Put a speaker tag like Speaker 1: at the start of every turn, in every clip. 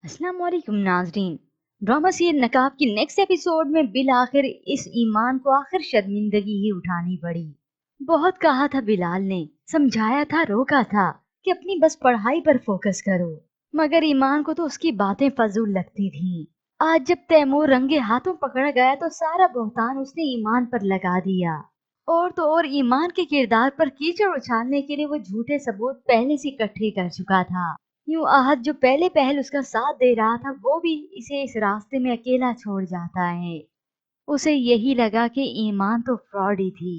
Speaker 1: अस्सलाम वालेकुम नाजरीन। ड्रामा सीरियल नकाब की नेक्स्ट एपिसोड में बिल आखिर इस ईमान को आखिर शर्मिंदगी ही उठानी पड़ी। बहुत कहा था बिलाल ने, समझाया था, रोका था कि अपनी बस पढ़ाई पर फोकस करो, मगर ईमान को तो उसकी बातें फजूल लगती थीं। आज जब तैमूर रंगे हाथों पकड़ा गया तो सारा बहतान उसने ईमान पर लगा दिया। और तो और ईमान के किरदार पर कीचड़ उछालने के लिए वो झूठे सबूत पहले से इकट्ठे कर चुका था। यूं आहत जो पहले पहल उसका साथ दे रहा था वो भी इसे इस रास्ते में अकेला छोड़ जाता है। उसे यही लगा कि ईमान तो फ्रॉड ही थी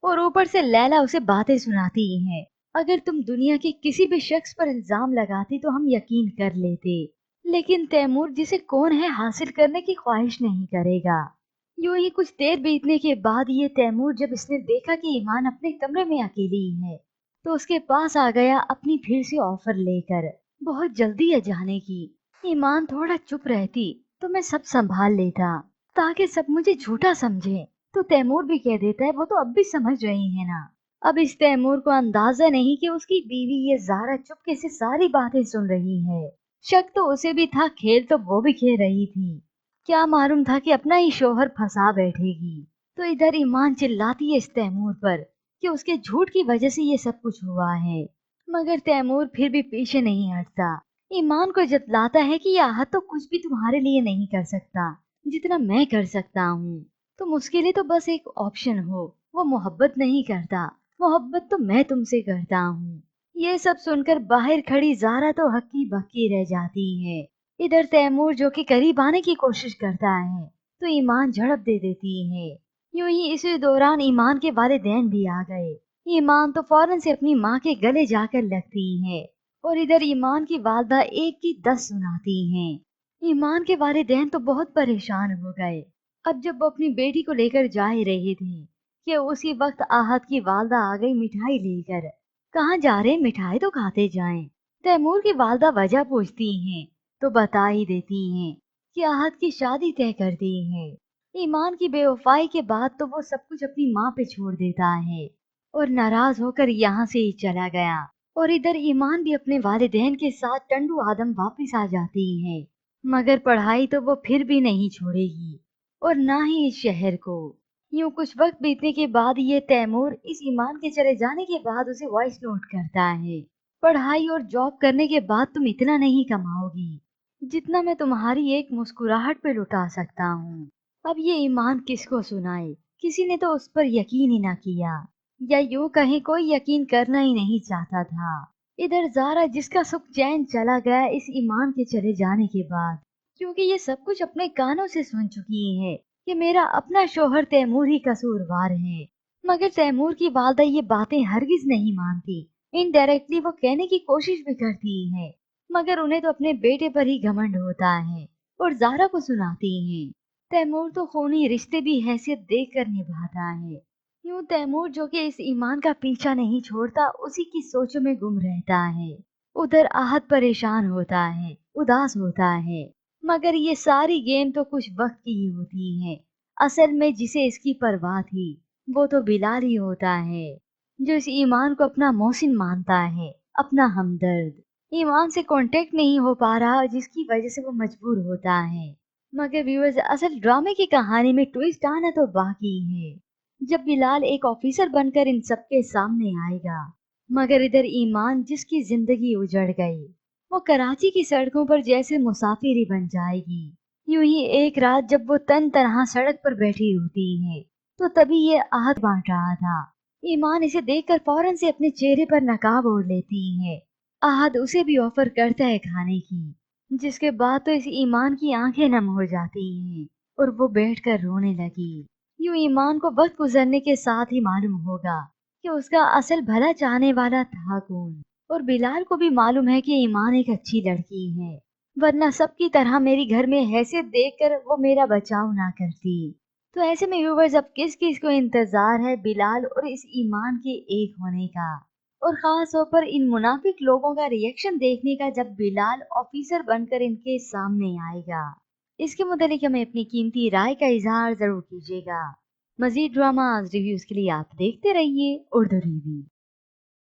Speaker 1: और ऊपर से लैला उसे बातें सुनाती है। अगर तुम दुनिया के किसी भी शख्स पर इल्जाम लगाती तो हम यकीन कर लेते, लेकिन तैमूर जिसे कौन है हासिल करने की ख्वाहिश नहीं करेगा। यूं ही कुछ देर बीतने के बाद ये तैमूर जब इसने देखा कि ईमान अपने कमरे में अकेली है तो उसके पास आ गया अपनी फिर से ऑफर लेकर। बहुत जल्दी है जाने की। ईमान थोड़ा चुप रहती तो मैं सब संभाल लेता, ताकि सब मुझे झूठा समझे। तो तैमूर भी कह देता है वो तो अब भी समझ रही है ना। अब इस तैमूर को अंदाजा नहीं कि उसकी बीवी ये ज़ारा चुपके से सारी बातें सुन रही है। शक तो उसे भी था, खेल तो वो भी खेल रही थी। क्या मालूम था कि अपना ही शोहर फंसा बैठेगी। तो इधर ईमान चिल्लाती है इस तैमूर पर कि उसके झूठ की वजह से ये सब कुछ हुआ है, मगर तैमूर फिर भी पीछे नहीं हटता। ईमान को जतलाता है कि यह तो कुछ भी तुम्हारे लिए नहीं कर सकता जितना मैं कर सकता हूँ। तुम उसके लिए तो बस एक ऑप्शन हो। वो मोहब्बत नहीं करता, मोहब्बत तो मैं तुमसे करता हूँ। ये सब सुनकर बाहर खड़ी ज़ारा तो हक्की बक्की रह जाती है। इधर तैमूर जो कि करीब आने की कोशिश करता है तो ईमान झड़प दे देती है। यूं ही इसी दौरान ईमान के वालिदैन भी आ गए। ईमान तो फौरन से अपनी माँ के गले जाकर लगती है और इधर ईमान की वालदा एक की 10 सुनाती हैं। ईमान के वालिदैन तो बहुत परेशान हो गए। अब जब वो अपनी बेटी को लेकर जा ही रहे थे कि उसी वक्त आहत की वालदा आ गई मिठाई लेकर। कहाँ जा रहे, मिठाई तो खाते जाएं। तैमूर की वालदा वजह पूछती हैं तो बता ही देती हैं कि आहत की शादी तय कर दी है। ईमान की बेवफाई के बाद तो वो सब कुछ अपनी माँ पे छोड़ देता है और नाराज होकर यहाँ से ही चला गया। और इधर ईमान भी अपने वालिदैन के साथ टंडू आदम वापस आ जाती है, मगर पढ़ाई तो वो फिर भी नहीं छोड़ेगी और ना ही इस शहर को। यूं कुछ वक्त बीतने के बाद ये तैमूर इस ईमान के चले जाने के बाद उसे वॉइस नोट करता है। पढ़ाई और जॉब करने के बाद तुम इतना नहीं कमाओगी जितना मैं तुम्हारी एक मुस्कुराहट पे लुटा सकता हूँ। अब ये ईमान किसको सुनाए, किसी ने तो उस पर यकीन ही ना किया, या यूं कहीं कोई यकीन करना ही नहीं चाहता था। इधर ज़ारा जिसका सुख चैन चला गया इस ईमान के चले जाने के बाद, क्योंकि ये सब कुछ अपने कानों से सुन चुकी है कि मेरा अपना शोहर तैमूर ही कसूरवार है। मगर तैमूर की वालदा ये बातें हरगिज नहीं मानती। इनडायरेक्टली वो कहने की कोशिश भी करती है, मगर उन्हें तो अपने बेटे पर ही घमंड होता है और ज़ारा को सुनाती हैं। तैमूर तो खूनी रिश्ते भी हैसियत देकर निभाता है। यूं तैमूर जो कि इस ईमान का पीछा नहीं छोड़ता उसी की सोचों में गुम रहता है। उधर आहत परेशान होता है, उदास होता है, मगर ये सारी गेम तो कुछ वक्त की ही होती है। असल में जिसे इसकी परवाह थी वो तो बिलाल ही होता है, जो इस ईमान को अपना मोहसिन मानता है, अपना हमदर्द। ईमान से कांटेक्ट नहीं हो पा रहा जिसकी वजह से वो मजबूर होता है। मगर व्यूअर्स, असल ड्रामे की कहानी में ट्विस्ट आना तो बाकी है, जब बिलाल एक ऑफिसर बनकर इन सबके सामने आएगा। मगर इधर ईमान जिसकी जिंदगी उजड़ गई वो कराची की सड़कों पर जैसे मुसाफिर ही बन जाएगी। यूं ही एक रात जब वो तन तनहा सड़क पर बैठी होती है तो तभी ये आहत बांट रहा था। ईमान इसे देखकर फौरन से अपने चेहरे पर नकाब ओढ़ लेती है। आहद उसे भी ऑफर करता है खाने की, जिसके बाद तो इस ईमान की आंखें नम हो जाती हैं और वो बैठकर रोने लगी। यूं ईमान को वक्त गुजरने के साथ ही मालूम होगा कि उसका असल भला चाहने वाला था कौन। और बिलाल को भी मालूम है कि ईमान एक अच्छी लड़की है, वरना सबकी तरह मेरी घर में हैसियत देखकर वो मेरा बचाव ना करती। तो ऐसे में व्यूवर्स, अब किस किस को इंतजार है बिलाल और इस ईमान के एक होने का, और खास तौर पर इन मुनाफिक लोगों का रिएक्शन देखने का जब बिलाल ऑफिसर बनकर इनके सामने आएगा। इसके मुतालिक हमें अपनी कीमती राय का इजहार जरूर कीजिएगा। मजीद ड्रामा रिव्यूज के लिए आप देखते रहिए उर्दू टीवी।